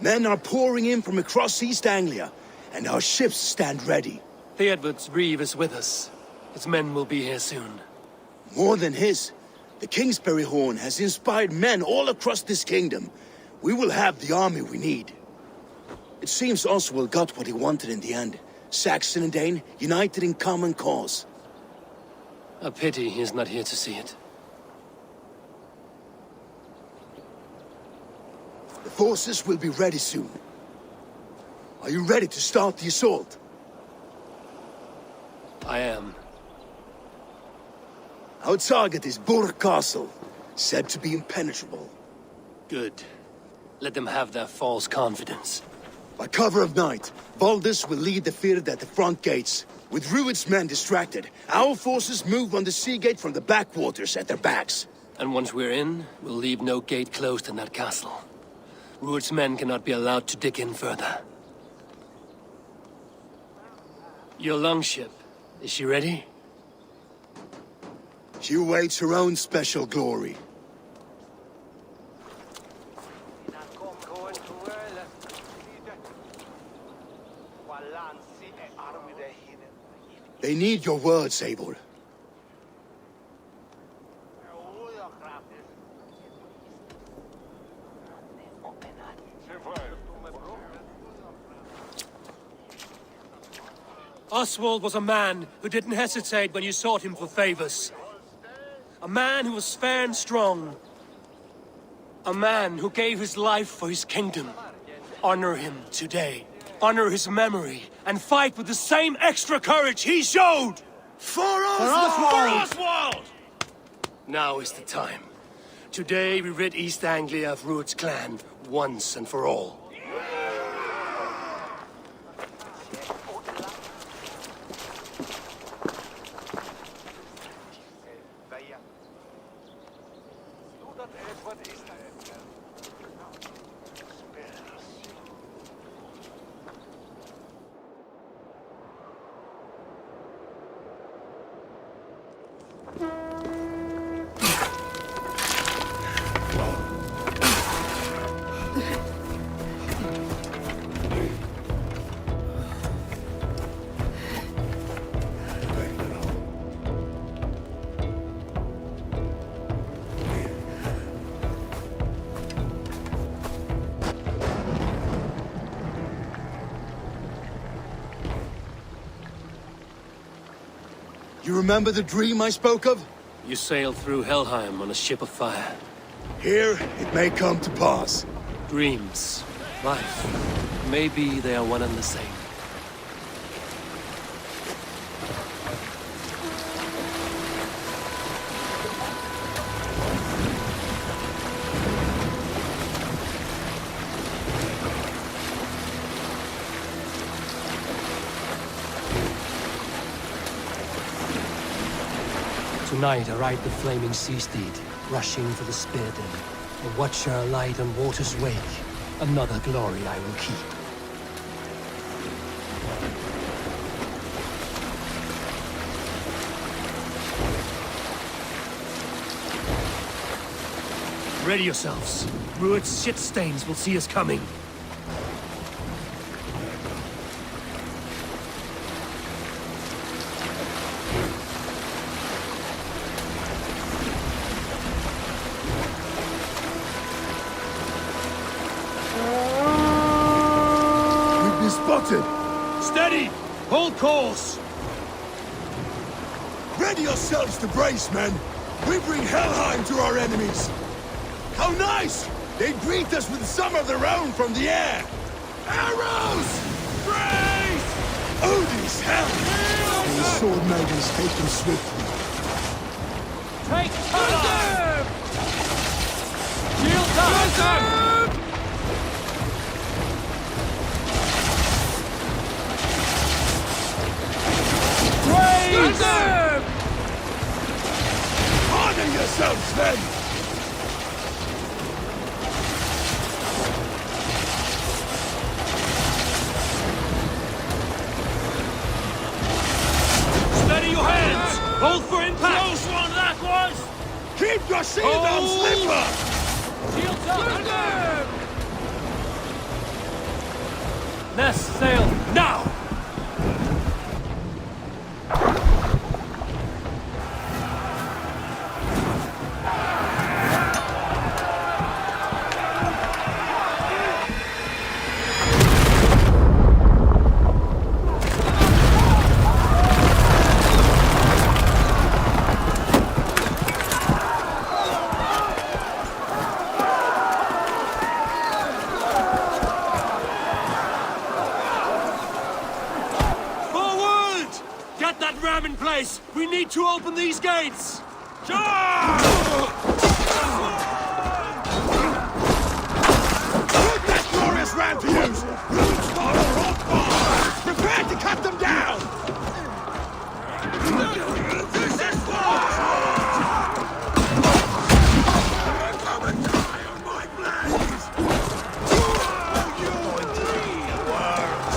Men are pouring in from across East Anglia, and our ships stand ready. The Edward's Reeve is with us. His men will be here soon. More than his. The Kingsbury Horn has inspired men all across this kingdom. We will have the army we need. It seems Oswald got what he wanted in the end. Saxon and Dane, united in common cause. A pity he is not here to see it. The forces will be ready soon. Are you ready to start the assault? I am. Our target is Burg Castle, said to be impenetrable. Good. Let them have their false confidence. By cover of night, Baldus will lead the field at the front gates. With Rued's men distracted, our forces move on the sea gate from the backwaters at their backs. And once we're in, we'll leave no gate closed in that castle. Rued's men cannot be allowed to dig in further. Your longship, is she ready? She awaits her own special glory. They need your words, Eivor. Oswald was a man who didn't hesitate when you sought him for favors. A man who was fair and strong. A man who gave his life for his kingdom. Honor him today. Honor his memory. And fight with the same extra courage he showed! For Oswald! For Oswald! Now is the time. Today we rid East Anglia of Rued's clan, once and for all. You remember the dream I spoke of? You sailed through Helheim on a ship of fire. Here, it may come to pass. Dreams, life, maybe they are one and the same. Tonight I ride the flaming sea steed, rushing for the spear den. A watcher alight on water's wake. Another glory I will keep. Ready yourselves. Rued's shit stains will see us coming. Steady! Hold course! Ready yourselves to brace, men! We bring Helheim to our enemies! How nice! They greet us with some of their own from the air! Arrows! Brace! Odin's hell! And the sword maidens take them swiftly. Take cover! Shields up! Honor yourselves, men! Steady your hands! Hold for impact! Close one, that was! Keep your shield on slipper! Shields up! Let's sail now! In place! We need to open these gates! Charge! Put that glorious ram to use! Roots fall on fire! Prepare to cut them down! This is war! Come and die on my blades! You and three worms!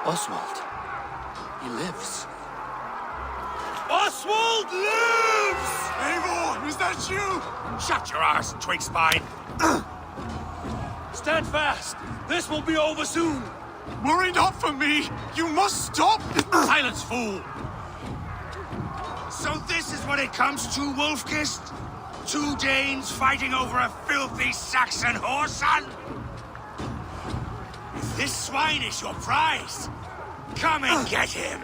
Oswald. He lives. Oswald lives! Eivor, is that you? Shut your arse, twig spine! Stand fast! This will be over soon! Worry not for me! You must stop! Silence, fool! So this is what it comes to, Wolfkist? 2 Danes fighting over a filthy Saxon whoreson? If this swine is your prize, come and get him!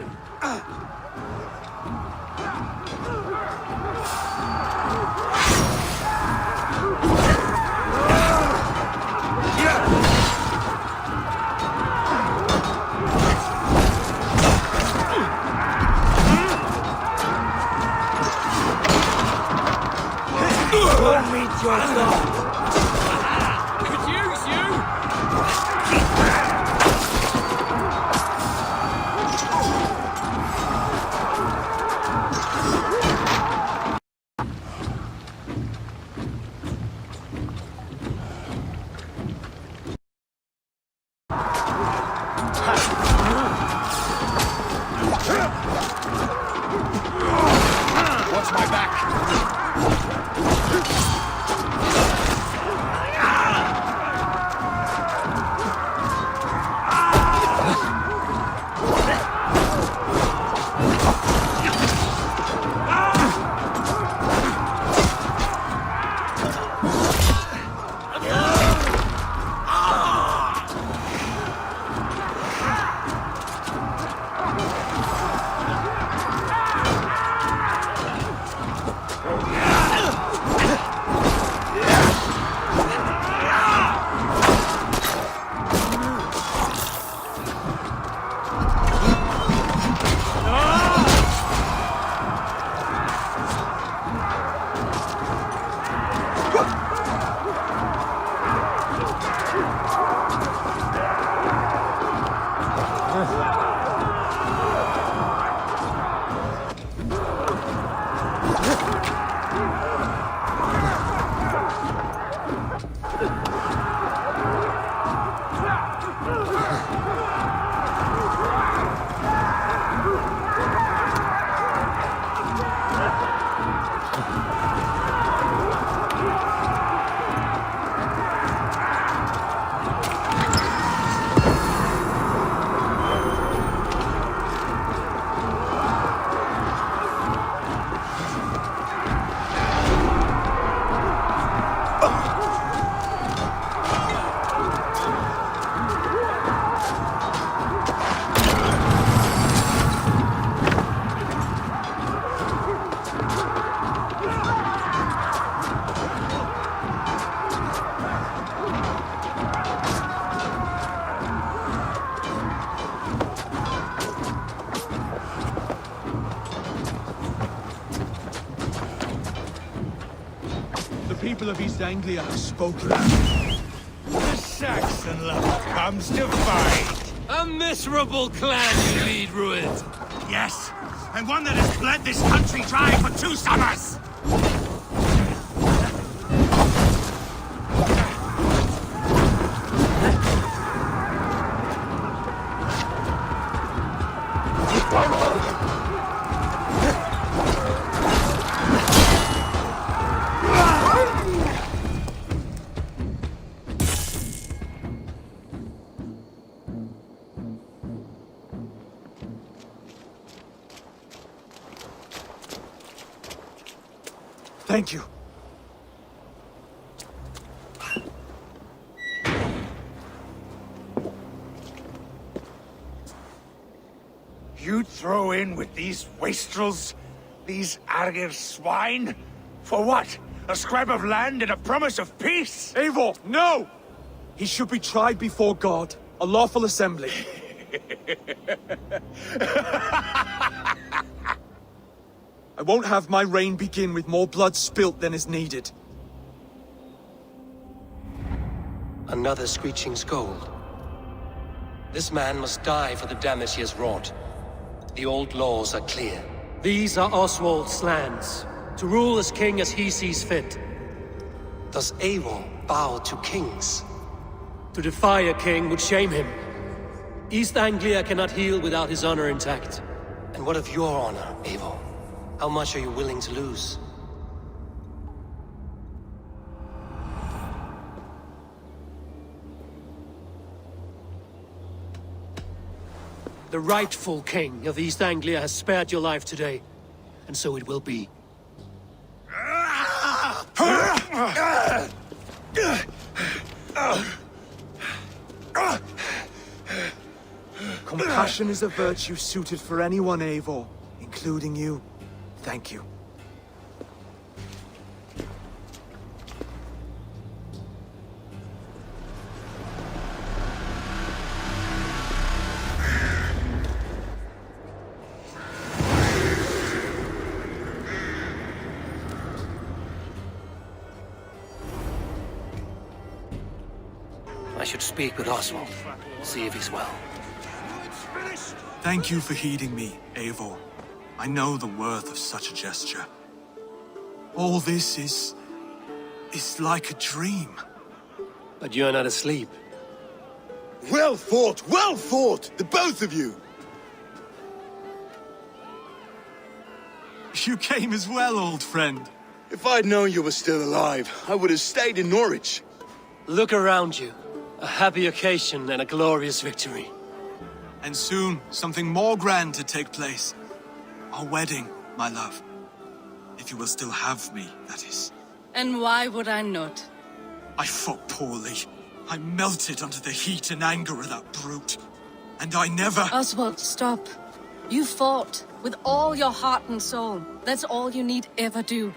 Don't meet your God! Could use you! Watch my back! People of East Anglia have spoken. The Saxon lover comes to fight! A miserable clan you lead, Ruined! Yes, and one that has bled this country dry for 2 summers! Thank you. You throw in with these wastrels? These Argir swine? For what? A scrap of land and a promise of peace? Eivor, no! He should be tried before God, a lawful assembly. I won't have my reign begin with more blood spilt than is needed. Another screeching scold. This man must die for the damage he has wrought. The old laws are clear. These are Oswald's lands, to rule as king as he sees fit. Does Eivor bow to kings? To defy a king would shame him. East Anglia cannot heal without his honor intact. And what of your honor, Eivor? How much are you willing to lose? The rightful king of East Anglia has spared your life today, and so it will be. Compassion is a virtue suited for anyone, Eivor, including you. Thank you. I should speak with Oswald, see if he's well. Thank you for heeding me, Eivor. I know the worth of such a gesture. All this is like a dream. But you're not asleep. Well fought, the both of you! You came as well, old friend. If I'd known you were still alive, I would have stayed in Norwich. Look around you. A happy occasion and a glorious victory. And soon, something more grand to take place. Our wedding, my love. If you will still have me, that is. And why would I not? I fought poorly. I melted under the heat and anger of that brute. And I never... Oswald, stop. You fought with all your heart and soul. That's all you need ever do.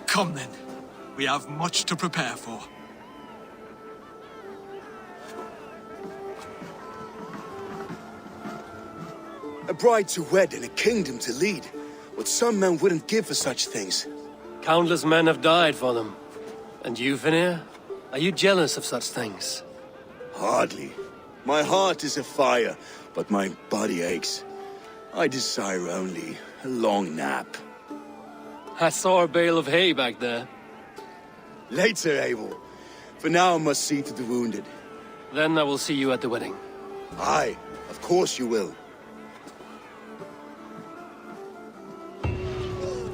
Come then. We have much to prepare for. A bride to wed and a kingdom to lead. What some men wouldn't give for such things. Countless men have died for them. And you, Vanir? Are you jealous of such things? Hardly. My heart is afire, but my body aches. I desire only a long nap. I saw a bale of hay back there. Later, Eivor. For now I must see to the wounded. Then I will see you at the wedding. Aye, of course you will.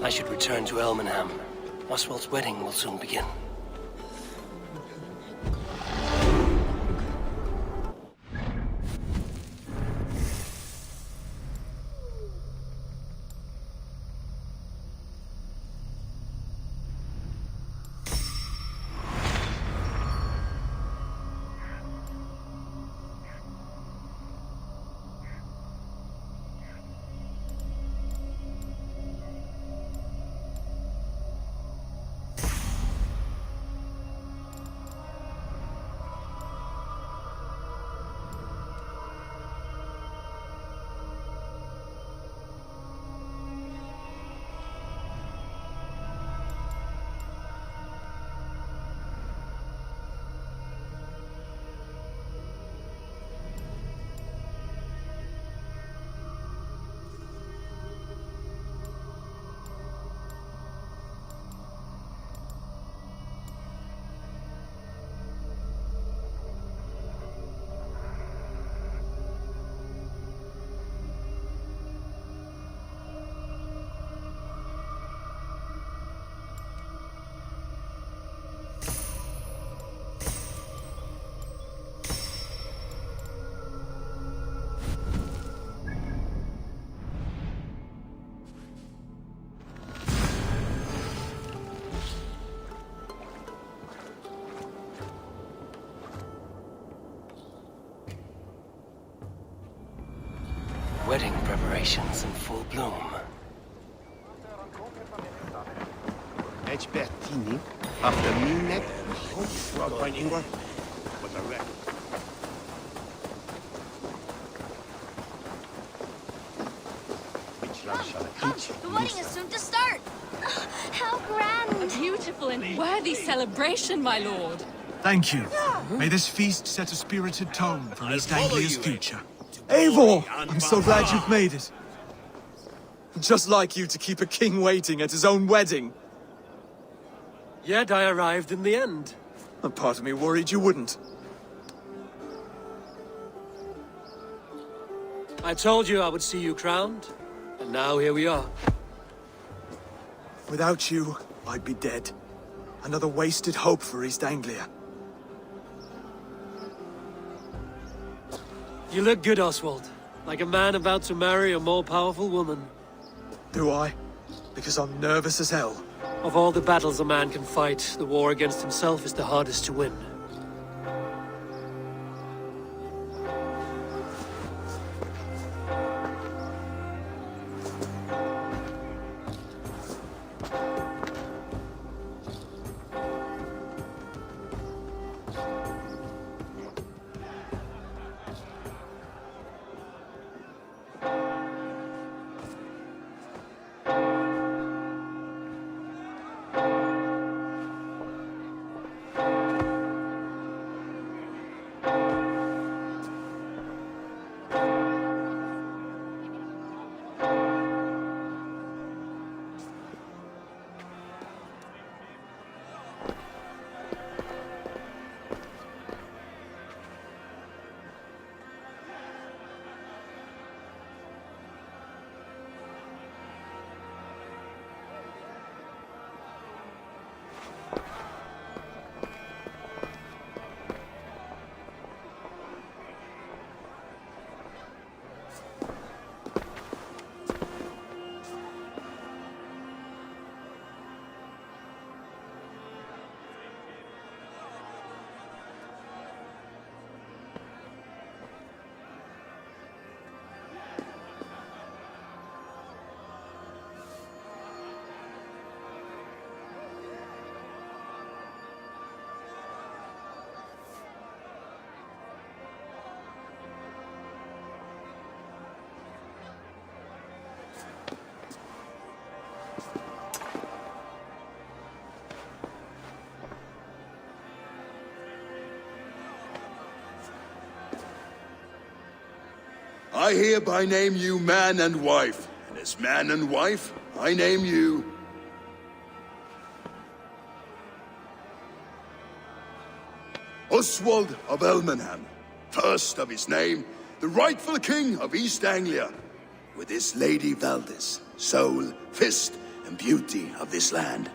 I should return to Elmenham. Oswald's wedding will soon begin. Wedding preparations in full bloom. Bertini, after Minek, Ingwer, with a wreck. The wedding is soon to start! How grand! A beautiful and worthy celebration, my lord. Thank you. May this feast set a spirited tone for East follow Anglia's you, future. Eivor! I'm so glad you've made it. Just like you to keep a king waiting at his own wedding. Yet I arrived in the end. A part of me worried you wouldn't. I told you I would see you crowned, and now here we are. Without you, I'd be dead. Another wasted hope for East Anglia. You look good, Oswald. Like a man about to marry a more powerful woman. Do I? Because I'm nervous as hell. Of all the battles a man can fight, the war against himself is the hardest to win. I hereby name you man and wife, and as man and wife, I name you... Oswald of Elmenham, first of his name, the rightful king of East Anglia, with his Lady Valdis, soul, fist, and beauty of this land.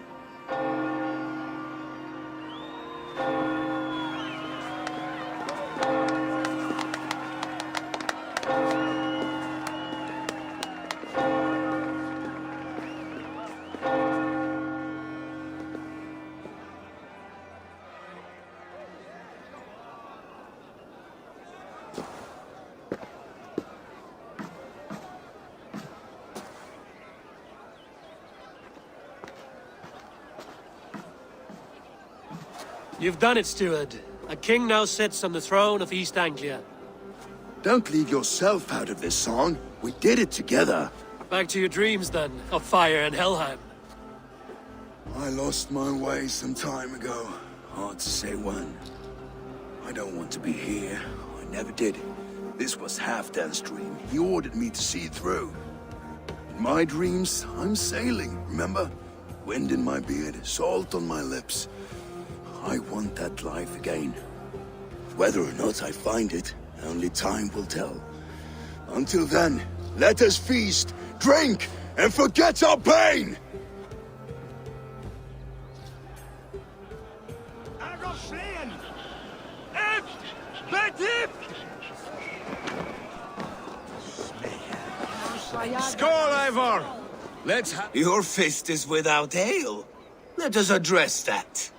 You've done it, steward. A king now sits on the throne of East Anglia. Don't leave yourself out of this song. We did it together. Back to your dreams, then, of fire and Helheim. I lost my way some time ago. Hard to say when. I don't want to be here. I never did. This was Halfdan's dream. He ordered me to see it through. In my dreams, I'm sailing, remember? Wind in my beard, salt on my lips. I want that life again. Whether or not I find it, only time will tell. Until then, let us feast, drink, and forget our pain! Skål, Eivor! Let's have... Your fist is without ale. Let us address that.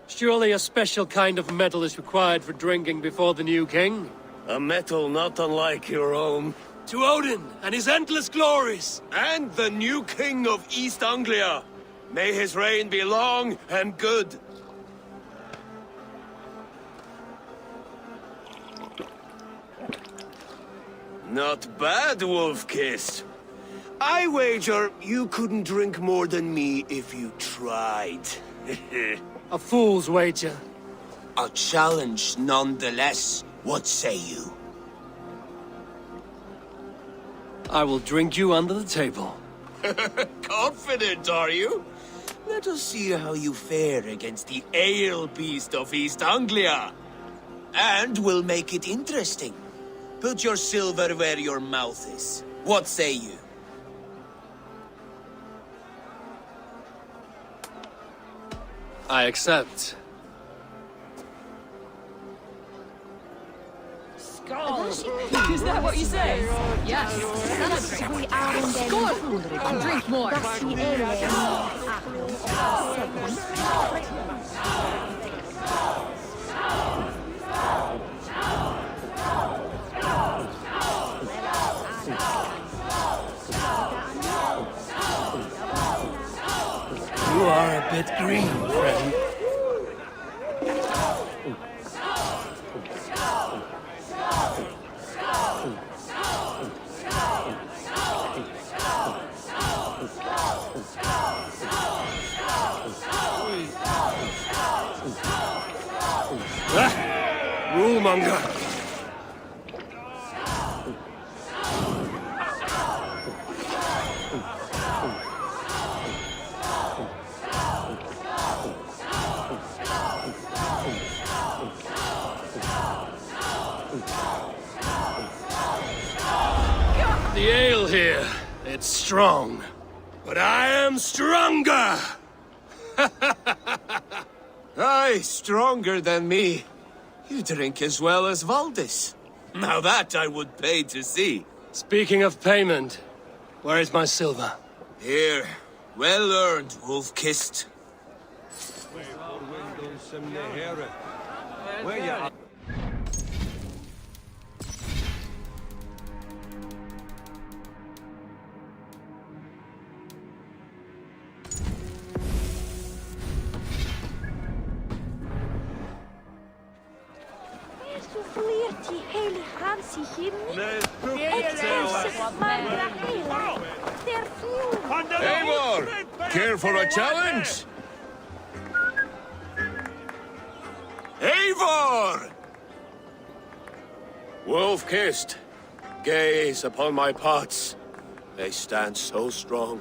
Surely a special kind of metal is required for drinking before the new king? A metal not unlike your own. To Odin and his endless glories! And the new king of East Anglia. May his reign be long and good. Not bad, Wolf-Kissed. I wager you couldn't drink more than me if you tried. A fool's wager. A challenge nonetheless. What say you? I will drink you under the table. Confident, are you? Let us see how you fare against the ale beast of East Anglia. And we'll make it interesting. Put your silver where your mouth is. What say you? I accept. Is that what you say? Yes. Skål! And drink more. You are a bit green, friend. Rulemonger! The ale here, it's strong. But I am stronger! Aye, stronger than me. You drink as well as Valdis. Now that I would pay to see. Speaking of payment, where is my silver? Here, well earned, Wolf-Kissed. Eivor, care for a challenge? Eivor! Wolf-Kissed, gaze upon my pots. They stand so strong.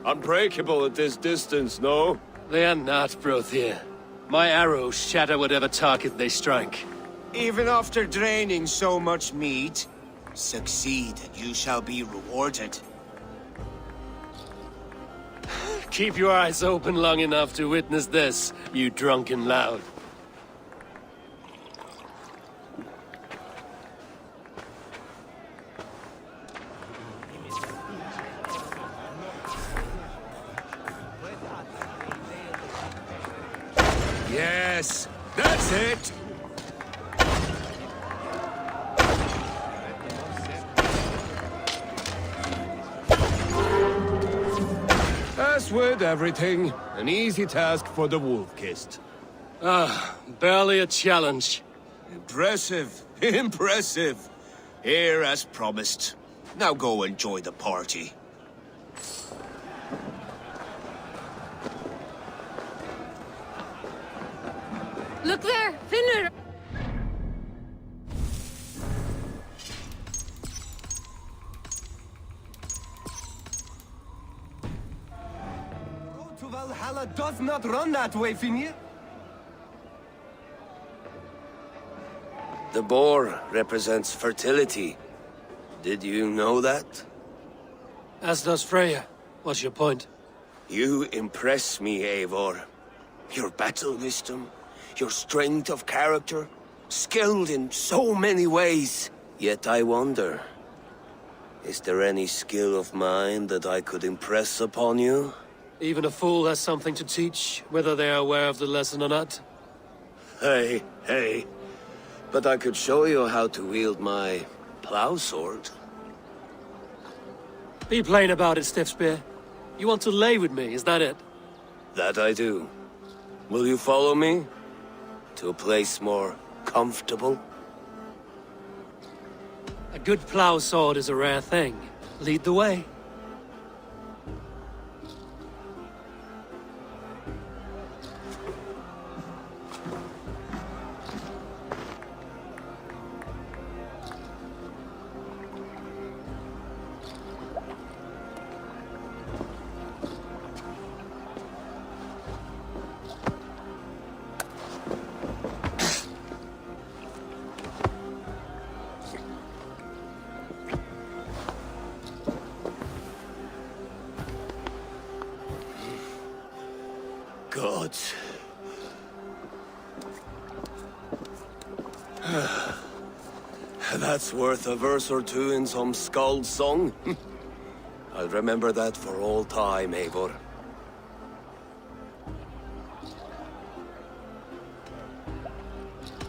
Unbreakable at this distance, no? They are not, Brothier. My arrows shatter whatever target they strike. Even after draining so much meat, succeed and you shall be rewarded. Keep your eyes open long enough to witness this, you drunken lout. Yes, that's it! As with everything, an easy task for the Wolf-Kissed. Barely a challenge. Impressive, impressive. Here as promised. Now go enjoy the party. Look there! Finner! Road to Valhalla does not run that way, Finir. The boar represents fertility. Did you know that? As does Freya. What's your point? You impress me, Eivor. Your battle wisdom, your strength of character, skilled in so many ways. Yet I wonder, is there any skill of mine that I could impress upon you? Even a fool has something to teach, whether they are aware of the lesson or not. Hey. But I could show you how to wield my plow sword. Be plain about it, Stiffspear. You want to lay with me, is that it? That I do. Will you follow me? To a place more comfortable? A good plow sword is a rare thing. Lead the way. Gods. That's worth a verse or two in some skald's song. I'll remember that for all time, Eivor.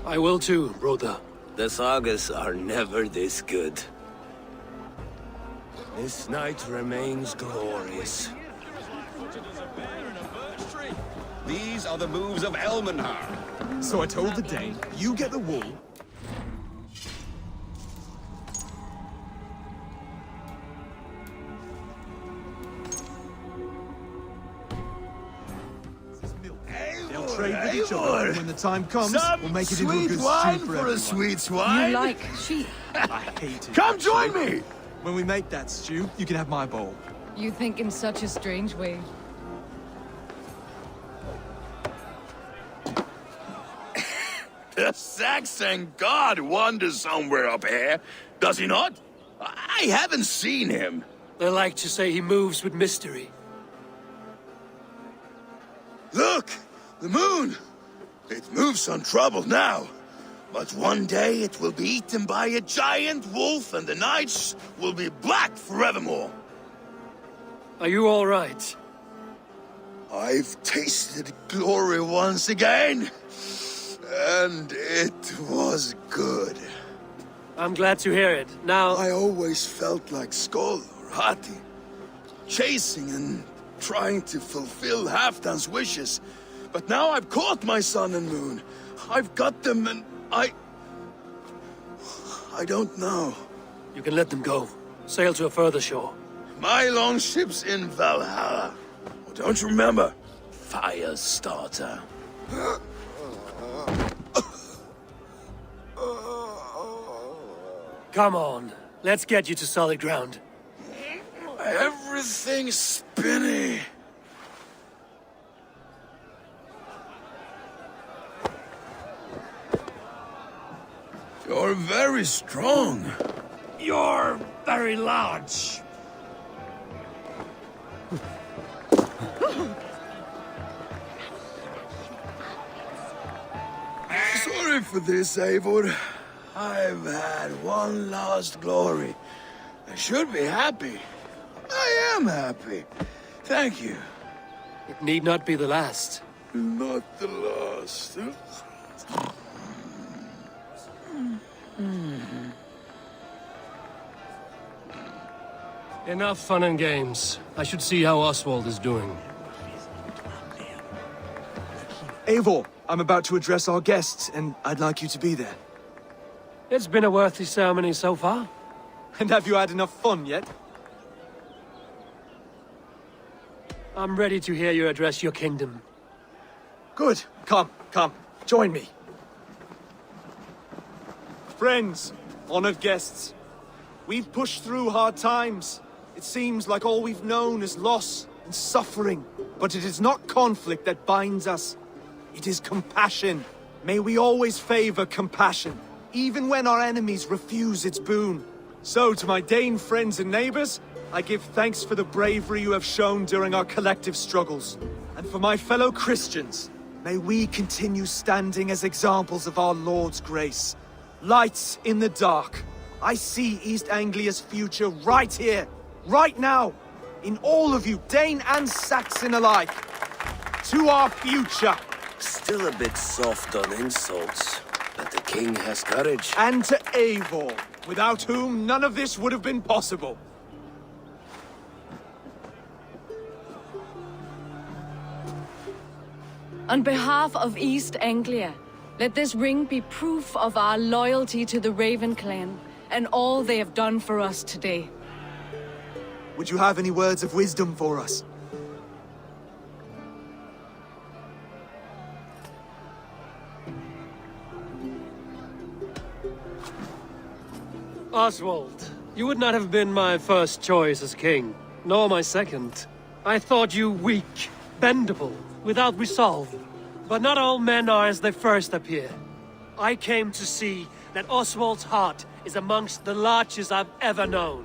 I will too, brother. The sagas are never this good. This night remains glorious. These are the moves of Elmenhar. So I told the Dane, you get the wool. They'll trade with each other, and when the time comes, we'll make it into a good wine stew for for everyone. a sweet swine. You like sheep. I hate it. Come join me. When we make that stew, you can have my bowl. You think in such a strange way. The Saxon god wanders somewhere up here, does he not? I haven't seen him. They like to say he moves with mystery. Look, the moon. It moves untroubled now. But one day it will be eaten by a giant wolf and the nights will be black forevermore. Are you all right? I've tasted glory once again. And it was good. I'm glad to hear it. Now, I always felt like Skoll or Hati, chasing and trying to fulfill Halfdan's wishes. But now I've caught my sun and moon. I've got them and I don't know. you can let them go. Sail to a further shore. My longship's in Valhalla. Oh, don't you remember? Fire starter. Come on, let's get you to solid ground. Everything's spinny. You're very strong. You're very large. Sorry for this, Eivor. I've had one last glory. I should be happy. I am happy. Thank you. It need not be the last. Not the last. Enough fun and games. I should see how Oswald is doing. Eivor, I'm about to address our guests, and I'd like you to be there. It's been a worthy ceremony so far. And have you had enough fun yet? I'm ready to hear you address your kingdom. Good. Come, join me. Friends, honored guests, we've pushed through hard times. It seems like all we've known is loss and suffering. But it is not conflict that binds us. It is compassion. May we always favor compassion, even when our enemies refuse its boon. So, to my Dane friends and neighbors, I give thanks for the bravery you have shown during our collective struggles. And for my fellow Christians, may we continue standing as examples of our Lord's grace. Lights in the dark. I see East Anglia's future right here, right now, in all of you, Dane and Saxon alike. To our future. Still a bit soft on insults, but the king has courage. And to Eivor, without whom none of this would have been possible. On behalf of East Anglia, let this ring be proof of our loyalty to the Raven clan and all they have done for us today. Would you have any words of wisdom for us? Oswald, you would not have been my first choice as king, nor my second. I thought you weak, bendable, without resolve. But not all men are as they first appear. I came to see that Oswald's heart is amongst the largest I've ever known.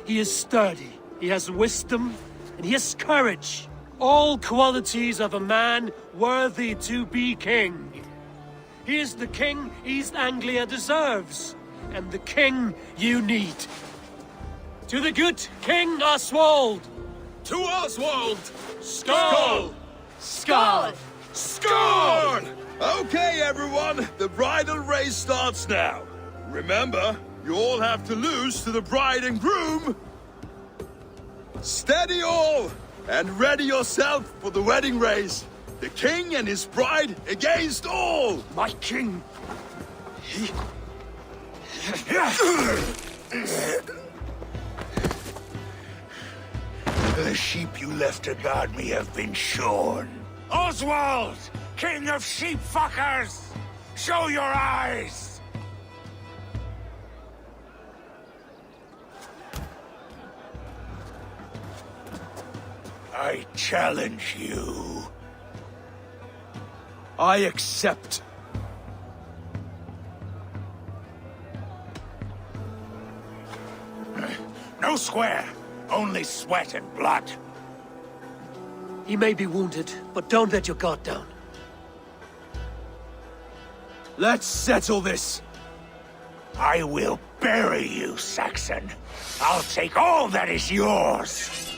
He is sturdy, he has wisdom, and he has courage. All qualities of a man worthy to be king. He is the king East Anglia deserves, and the king you need. To the good King Oswald! To Oswald! Skull! Skull! Score! Okay, everyone, the bridal race starts now. Remember, you all have to lose to the bride and groom. Steady all, and ready yourself for the wedding race. The king and his bride against all. My king! The sheep you left to guard me have been shorn. Oswald! King of sheep fuckers! Show your eyes! I challenge you. I accept. No square, only sweat and blood. He may be wounded, but don't let your guard down. Let's settle this. I will bury you, Saxon. I'll take all that is yours.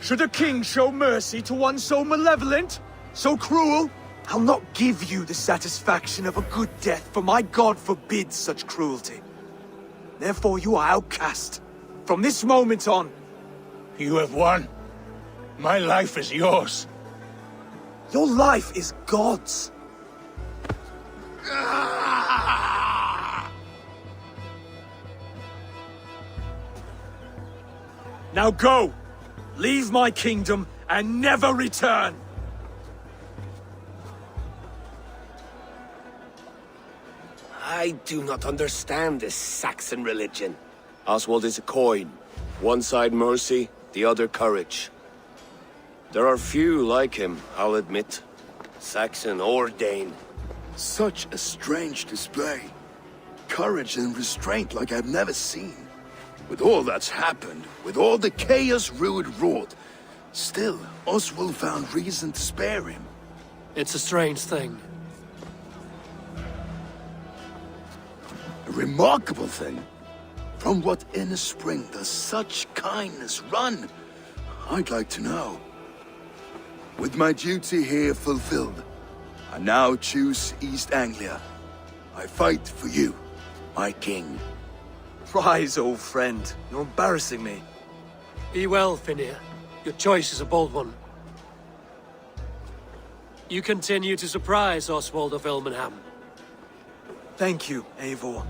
Should a king show mercy to one so malevolent? So cruel? I'll not give you the satisfaction of a good death, for my god forbids such cruelty. Therefore you are outcast. From this moment on. You have won. My life is yours. Your life is God's. Now go! Leave my kingdom and never return! I do not understand this Saxon religion. Oswald is a coin. One side mercy, the other courage. There are few like him, I'll admit. Saxon or Dane. Such a strange display. Courage and restraint like I've never seen. With all that's happened, with all the chaos Rued wrought, still, Oswald found reason to spare him. It's a strange thing. A remarkable thing. From what inner spring does such kindness run? I'd like to know. With my duty here fulfilled, I now choose East Anglia. I fight for you, my king. Rise, old friend. You're embarrassing me. Be well, Finir. Your choice is a bold one. You continue to surprise Oswald of Ilmenham. Thank you, Eivor.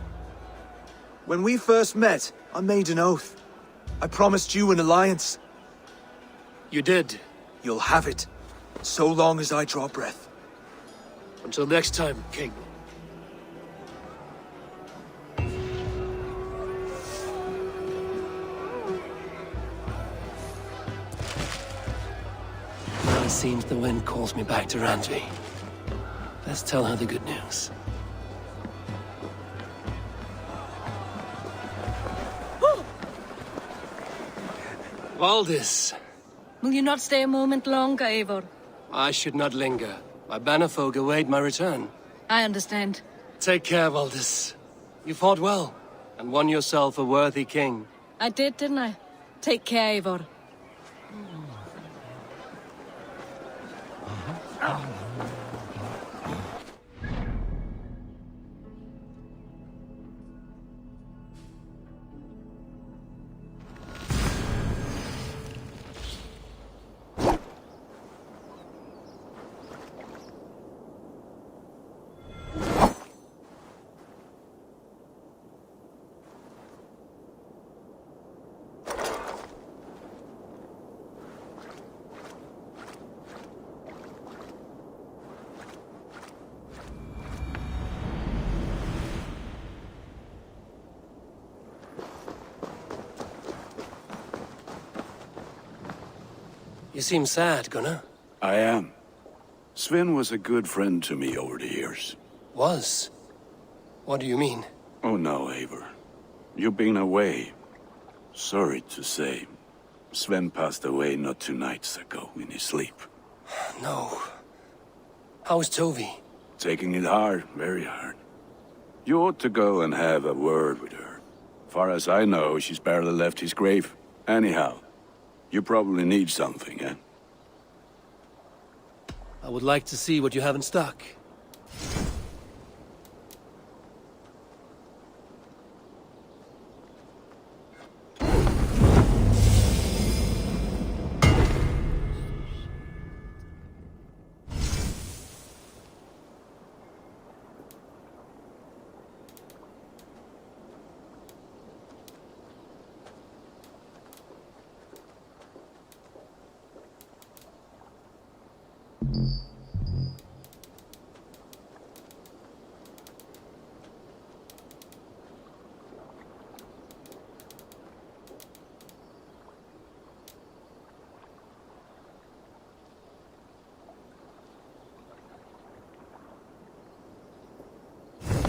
When we first met, I made an oath. I promised you an alliance. You did. You'll have it, so long as I draw breath. Until next time, King. Now it seems the wind calls me back to Randvi. Let's tell her the good news. Valdis, Will you not stay a moment longer, Eivor? I should not linger. My bannerfolk await my return. I understand. Take care, Valdis. You fought well, and won yourself a worthy king. I did, didn't I? Take care, Eivor. You seem sad, Gunnar. I am. Sven was a good friend to me over the years. Was? What do you mean? Oh no, Eivor. You've been away. Sorry to say. Sven passed away not 2 nights ago in his sleep. No. How's Tovi? Taking it hard, very hard. You ought to go and have a word with her. Far as I know, she's barely left his grave. Anyhow, you probably need something, eh? I would like to see what you have in stock.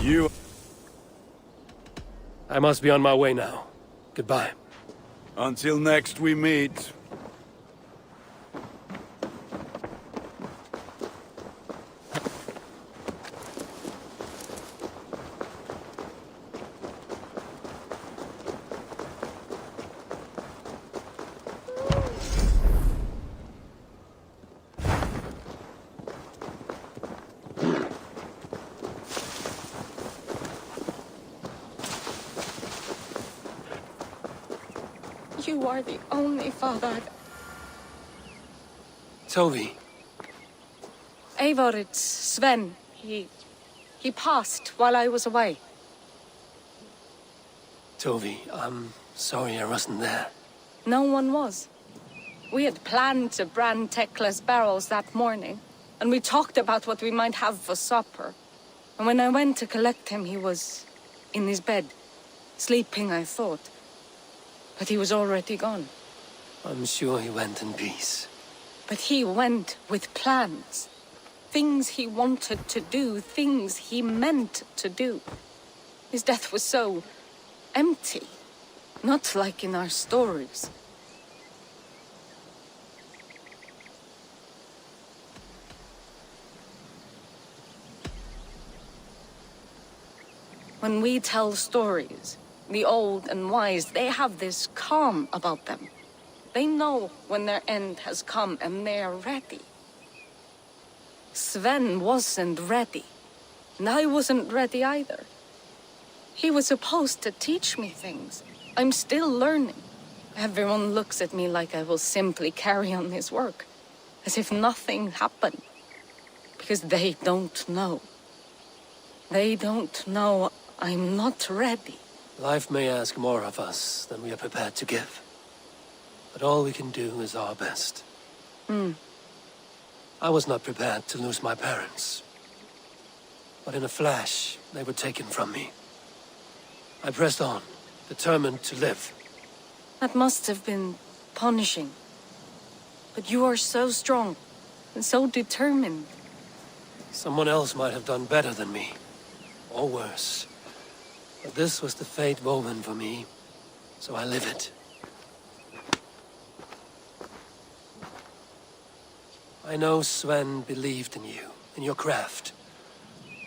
You... I must be on my way now. Goodbye. Until next we meet. You are the only father. Tovi. Eivor, it's Sven. He passed while I was away. Tovi, I'm sorry I wasn't there. No one was. We had planned to brand Tekla's barrels that morning, and we talked about what we might have for supper. And when I went to collect him, he was in his bed. Sleeping, I thought. But he was already gone. I'm sure he went in peace. But he went with plans. Things he wanted to do, things he meant to do. His death was so empty. Not like in our stories. When we tell stories, the old and wise, they have this calm about them. They know when their end has come and they're ready. Sven wasn't ready. And I wasn't ready either. He was supposed to teach me things. I'm still learning. Everyone looks at me like I will simply carry on his work. As if nothing happened. Because they don't know. They don't know I'm not ready. Life may ask more of us than we are prepared to give. But all we can do is our best. I was not prepared to lose my parents. But in a flash, they were taken from me. I pressed on, determined to live. That must have been punishing. But you are so strong and so determined. Someone else might have done better than me. Or worse. But this was the fate woven for me, so I live it. I know Sven believed in you, in your craft.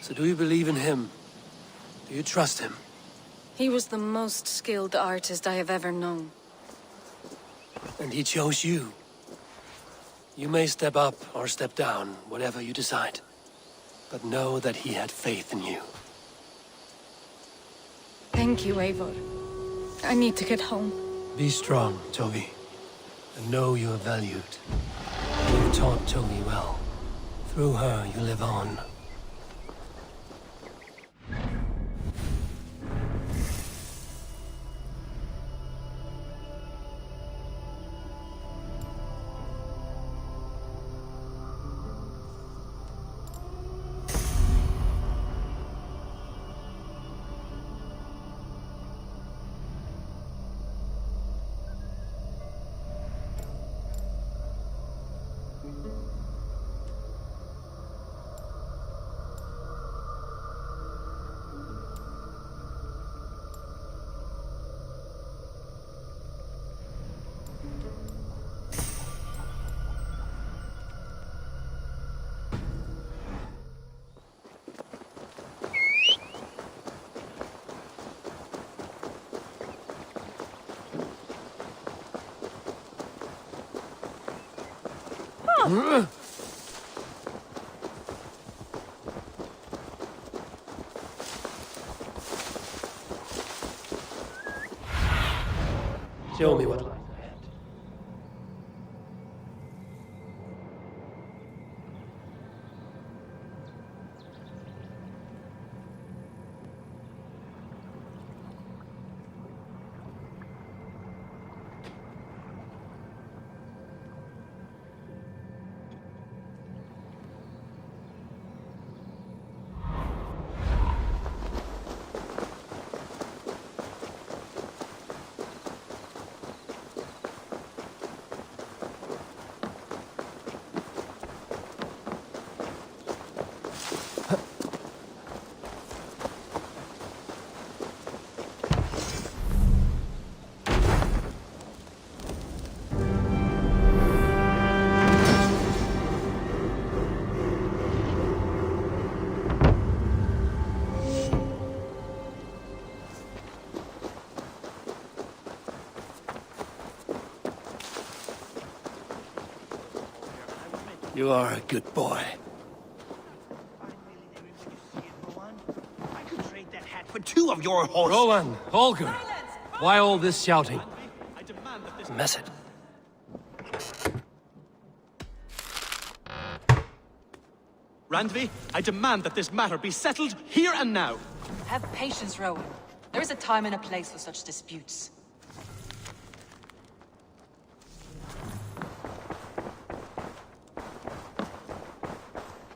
So do you believe in him? Do you trust him? He was the most skilled artist I have ever known. And he chose you. You may step up or step down, whatever you decide. But know that he had faith in you. Thank you, Eivor. I need to get home. Be strong, Toby. And know you are valued. You taught Toby well. Through her, you live on. Show me what lies ahead. You are a good boy. I could trade that hat for 2 of your horses. Rowan, Holger, why all this shouting? Message. Randvi, I demand that this matter be settled here and now. Have patience, Rowan. There is a time and a place for such disputes.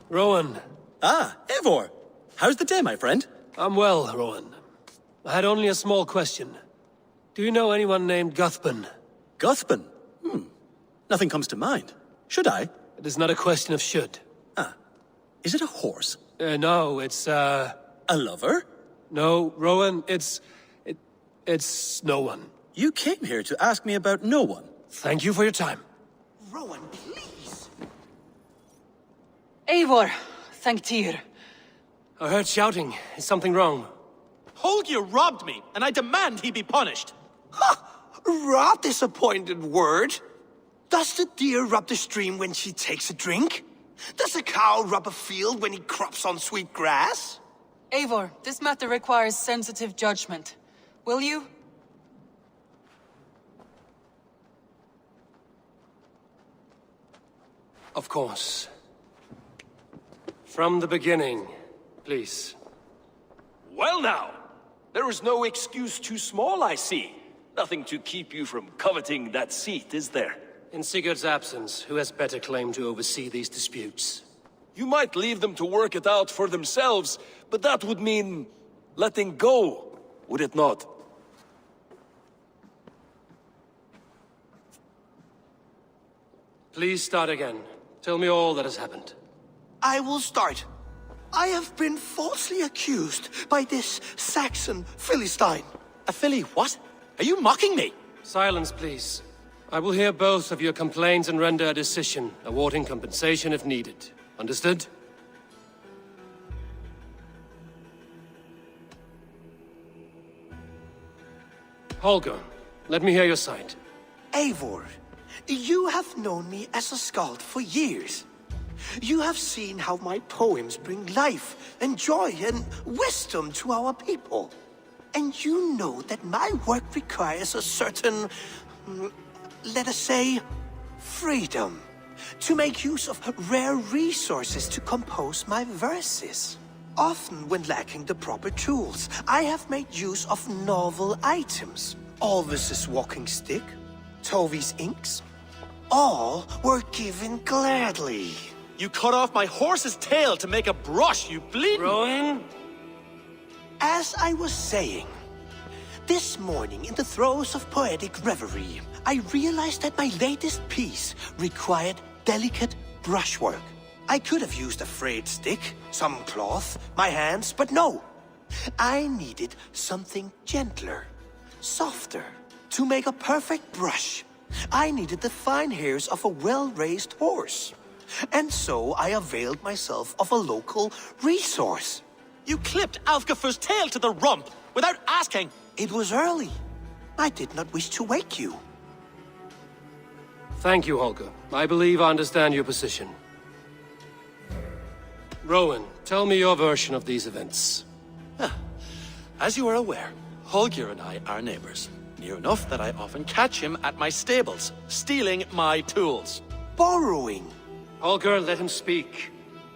Rowan. Ah, Eivor! How's the day, my friend? I'm well, Rowan. I had only a small question. Do you know anyone named Guthban? Guthban? Nothing comes to mind. Should I? It is not a question of should. Is it a horse? No, it's, A lover? No, Rowan, it's no one. You came here to ask me about no one. Thank you for your time. Rowan, please. Eivor, thank Tyr. I heard shouting. Is something wrong? Holger robbed me, and I demand he be punished. Rot disappointed word. Does the deer rub the stream when she takes a drink? Does the cow rub a field when he crops on sweet grass? Eivor, this matter requires sensitive judgment. Will you? Of course. From the beginning, please. Well now, there is no excuse too small, I see. Nothing to keep you from coveting that seat, is there? In Sigurd's absence, who has better claim to oversee these disputes? You might leave them to work it out for themselves, but that would mean letting go, would it not? Please start again. Tell me all that has happened. I will start. I have been falsely accused by this Saxon Philistine. A filly what? Are you mocking me? Silence, please. I will hear both of your complaints and render a decision, awarding compensation if needed. Understood? Holger, let me hear your side. Eivor, you have known me as a skald for years. You have seen how my poems bring life and joy and wisdom to our people. And you know that my work requires a certain, let us say, freedom. To make use of rare resources to compose my verses. Often when lacking the proper tools, I have made use of novel items. Alvis's walking stick, Tovi's inks. All were given gladly. You cut off my horse's tail to make a brush, you bleeding... Rowan? As I was saying, this morning in the throes of poetic reverie, I realized that my latest piece required delicate brushwork. I could have used a frayed stick, some cloth, my hands, but no. I needed something gentler, softer. To make a perfect brush, I needed the fine hairs of a well-raised horse. And so I availed myself of a local resource. You clipped Alfgafu's tail to the rump without asking. It was early. I did not wish to wake you. Thank you, Holger. I believe I understand your position. Rowan, tell me your version of these events. As you are aware, Holger and I are neighbors. Near enough that I often catch him at my stables, stealing my tools. Borrowing. Holger, let him speak.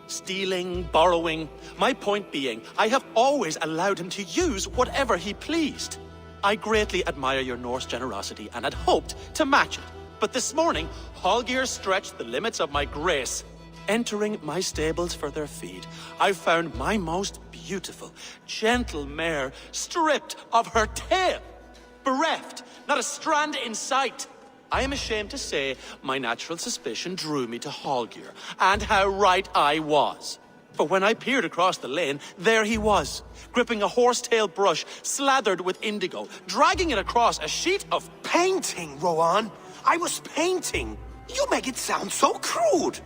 Stealing, borrowing. My point being, I have always allowed him to use whatever he pleased. I greatly admire your Norse generosity and had hoped to match it. But this morning, Holger stretched the limits of my grace. Entering my stables for their feed, I found my most beautiful, gentle mare stripped of her tail. Bereft, not a strand in sight. I am ashamed to say my natural suspicion drew me to Holger, and how right I was. For when I peered across the lane, there he was, gripping a horsetail brush slathered with indigo, dragging it across a sheet of painting, Rowan. I was painting. You make it sound so crude.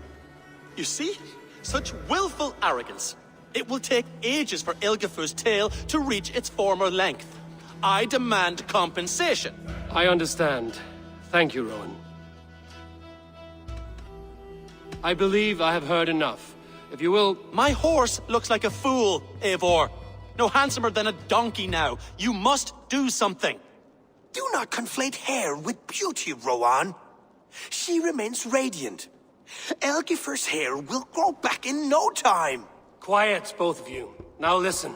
You see? Such willful arrogance. It will take ages for Ilgafu's tail to reach its former length. I demand compensation. I understand. Thank you, Rowan. I believe I have heard enough. If you will... My horse looks like a fool, Eivor. No handsomer than a donkey now. You must do something. Do not conflate hair with beauty, Rowan. She remains radiant. Elgifer's hair will grow back in no time. Quiet, both of you. Now listen.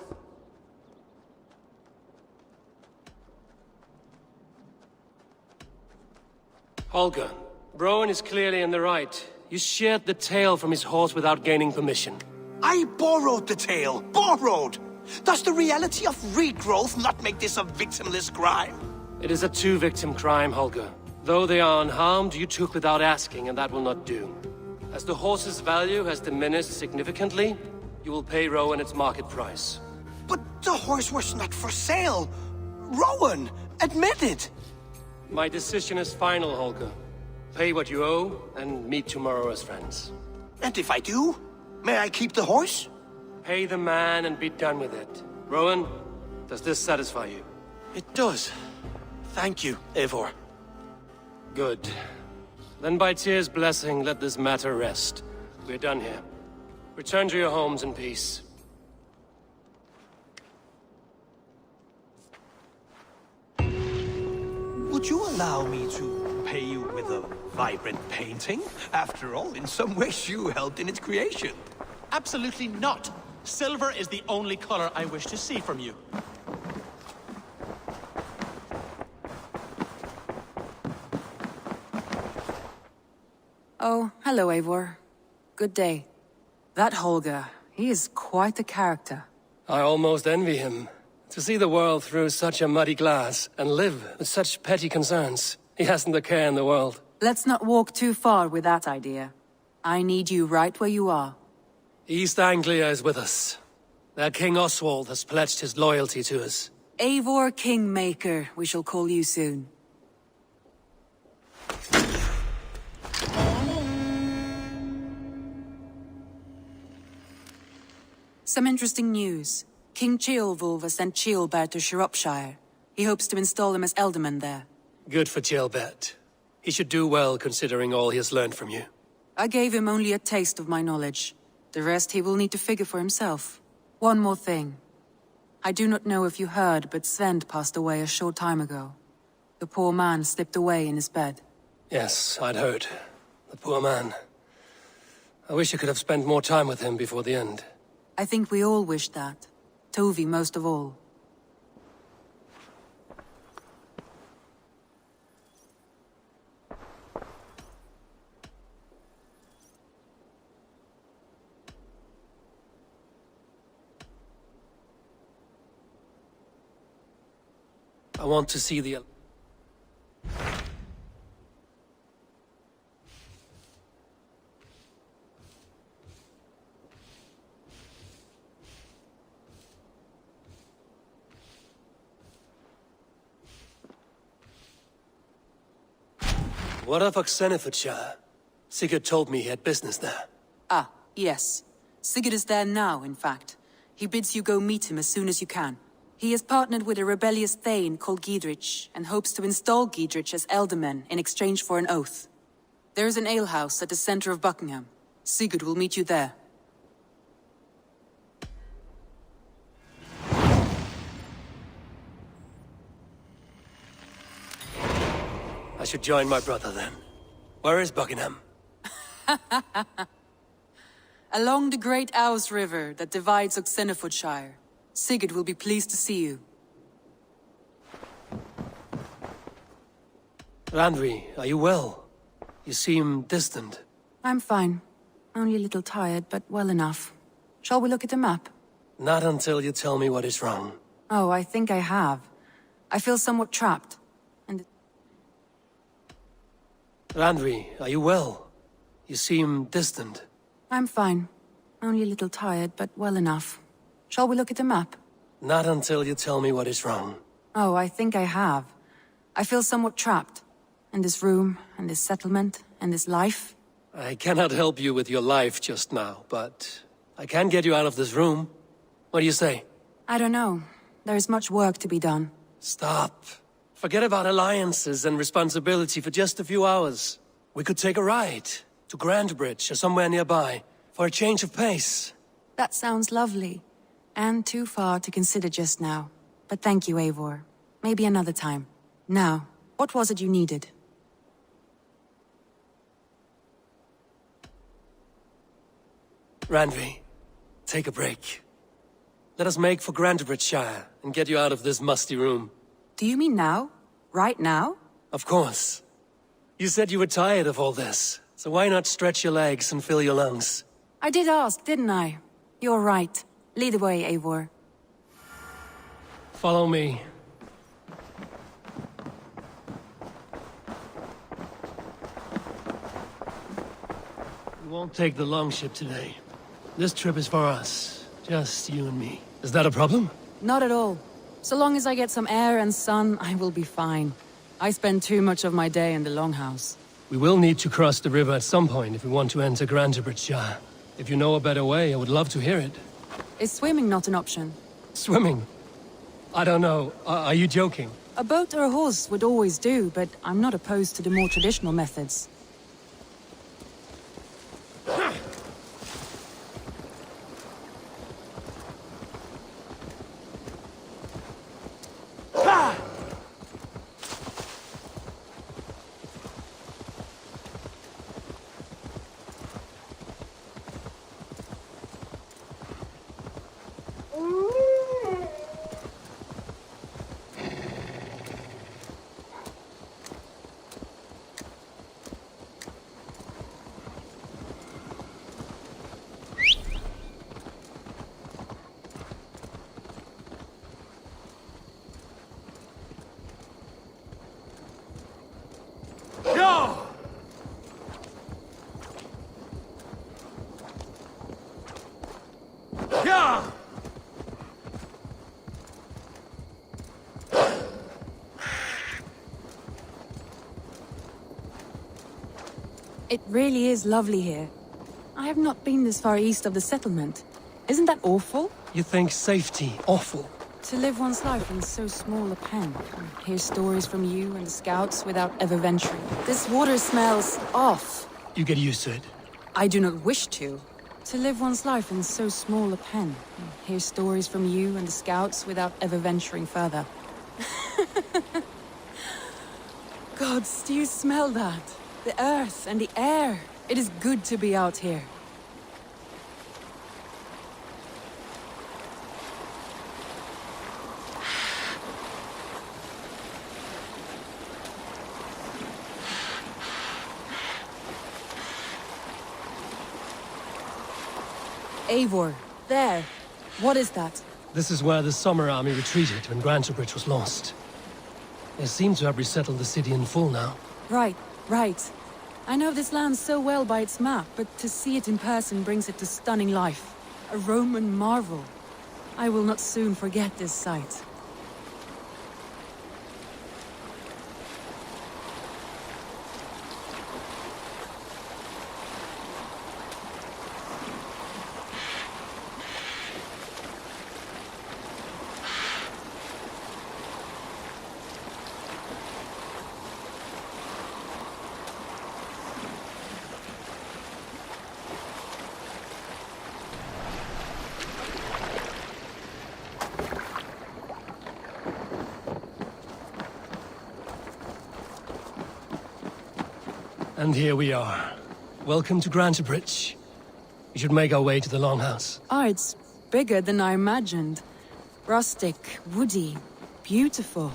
Holger, Rowan is clearly in the right. You sheared the tail from his horse without gaining permission. I borrowed the tail. Borrowed! Does the reality of regrowth not make this a victimless crime? It is a two-victim crime, Holger. Though they are unharmed, you took without asking, and that will not do. As the horse's value has diminished significantly, you will pay Rowan its market price. But the horse was not for sale. Rowan, admit it. My decision is final, Holger. Pay what you owe, and meet tomorrow as friends. And if I do, may I keep the horse? Pay the man and be done with it. Rowan, does this satisfy you? It does. Thank you, Eivor. Good. Then by Tyr's blessing, let this matter rest. We're done here. Return to your homes in peace. Would you allow me to pay you with a vibrant painting? After all, in some ways you helped in its creation. Absolutely not. Silver is the only color I wish to see from you. Oh, hello, Eivor. Good day. That Holger, he is quite the character. I almost envy him. To see the world through such a muddy glass, and live with such petty concerns. He hasn't a care in the world. Let's not walk too far with that idea. I need you right where you are. East Anglia is with us. Their King Oswald has pledged his loyalty to us. Eivor Kingmaker, we shall call you soon. Some interesting news. King Ceolwulf has sent Ceolbert to Shropshire. He hopes to install him as Elderman there. Good for Gilbert. He should do well considering all he has learned from you. I gave him only a taste of my knowledge. The rest he will need to figure for himself. One more thing. I do not know if you heard, but Sven passed away a short time ago. The poor man slipped away in his bed. Yes, I'd heard. The poor man. I wish I could have spent more time with him before the end. I think we all wish that. Tovi most of all. I want to see the... What of Oxenfordshire? Sigurd told me he had business there. Ah, yes. Sigurd is there now, in fact. He bids you go meet him as soon as you can. He has partnered with a rebellious Thane called Giedrich, and hopes to install Giedrich as Elderman in exchange for an oath. There is an alehouse at the center of Buckingham. Sigurd will meet you there. I should join my brother then. Where is Buckingham? Along the great Ouse River that divides Oxenfordshire. Sigurd will be pleased to see you. Randvi, are you well? You seem distant. I'm fine. Only a little tired, but well enough. Shall we look at the map? Not until you tell me what is wrong. Oh, I think I have. I feel somewhat trapped. And... Randvi, are you well? You seem distant. I'm fine. Only a little tired, but well enough. Shall we look at the map? Not until you tell me what is wrong. Oh, I think I have. I feel somewhat trapped. In this room, and this settlement, and this life. I cannot help you with your life just now, but I can get you out of this room. What do you say? I don't know. There is much work to be done. Stop. Forget about alliances and responsibility for just a few hours. We could take a ride to Grandbridge or somewhere nearby for a change of pace. That sounds lovely. And too far to consider just now. But thank you, Eivor. Maybe another time. Now, what was it you needed? Randvi, take a break. Let us make for Grandbridgeshire and get you out of this musty room. Do you mean now? Right now? Of course. You said you were tired of all this, so why not stretch your legs and fill your lungs? I did ask, didn't I? You're right. Lead the way, Eivor. Follow me. We won't take the longship today. This trip is for us. Just you and me. Is that a problem? Not at all. So long as I get some air and sun, I will be fine. I spend too much of my day in the Longhouse. We will need to cross the river at some point if we want to enter Grandbridgeshire. If you know a better way, I would love to hear it. Is swimming not an option? Swimming? I don't know. Are you joking? A boat or a horse would always do, but I'm not opposed to the more traditional methods. It really is lovely here. I have not been this far east of the settlement. Isn't that awful? You think safety awful? To live one's life in so small a pen, and hear stories from you and the scouts without ever venturing. This water smells off. You get used to it. I do not wish to. To live one's life in so small a pen, and hear stories from you and the scouts without ever venturing further. Gods, do you smell that? The earth and the air. It is good to be out here. Eivor, there. What is that? This is where the Summer Army retreated when Grantebridge was lost. They seem to have resettled the city in full now. Right. I know this land so well by its map, but to see it in person brings it to stunning life. A Roman marvel. I will not soon forget this sight. And here we are. Welcome to Grantebridge. We should make our way to the Longhouse. Ah, it's bigger than I imagined. Rustic, woody, beautiful.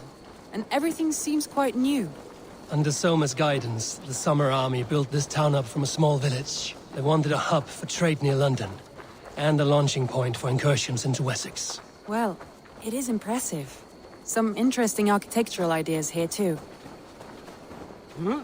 And everything seems quite new. Under Soma's guidance, the Summer Army built this town up from a small village. They wanted a hub for trade near London, and a launching point for incursions into Wessex. Well, it is impressive. Some interesting architectural ideas here too. Hmm?